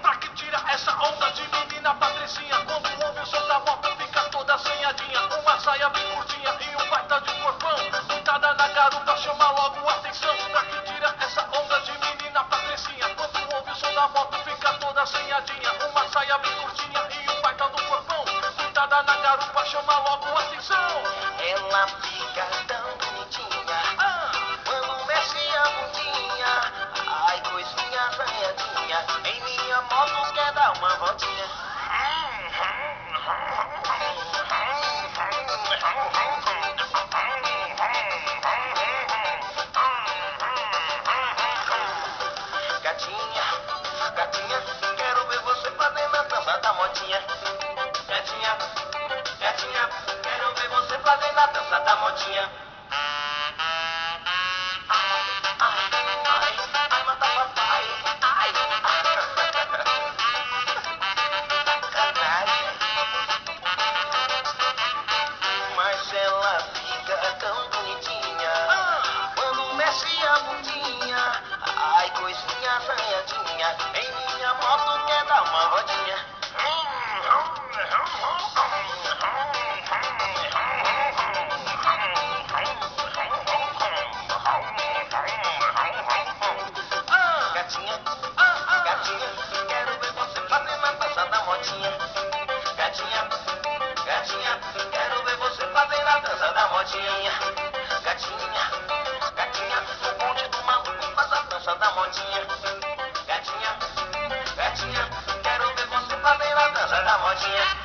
Pra que tira essa onda de menina Patricinha? Quando ouve o som da moto fica toda assanhadinha. Uma saia bem curtinha e um baita de corpão. Cuidada na garupa, chama logo atenção. Pra que tira essa onda de menina Patricinha? Quando ouve o som da moto fica toda assanhadinha. Uma saia bem curtinha e um baita do corpão. Cuidada na garupa, chama logo atenção. Ela fica tão bonitinha quando mexe a bundinha. Ai, coisinha assanhadinha. Em minha moto quer dar uma voltinha. Gatinha, gatinha, quero ver você fazendo a dança da motinha. Gatinha, gatinha, quero ver você fazendo a dança da motinha. Ai, mata papai. Ai, sacanagem. Mas ela fica tão bonitinha quando mexe a bundinha. Ai, coisinha assanhadinha. Em minha moto quer dar uma rodinha. Gatinha, gatinha, quero ver você fazendo a dança da motinha. Gatinha, gatinha, quero ver você fazendo a dança da motinha. Gatinha, gatinha, no bonde do maluco faz a dança da motinha. Gatinha, gatinha, quero ver você fazendo a dança da motinha.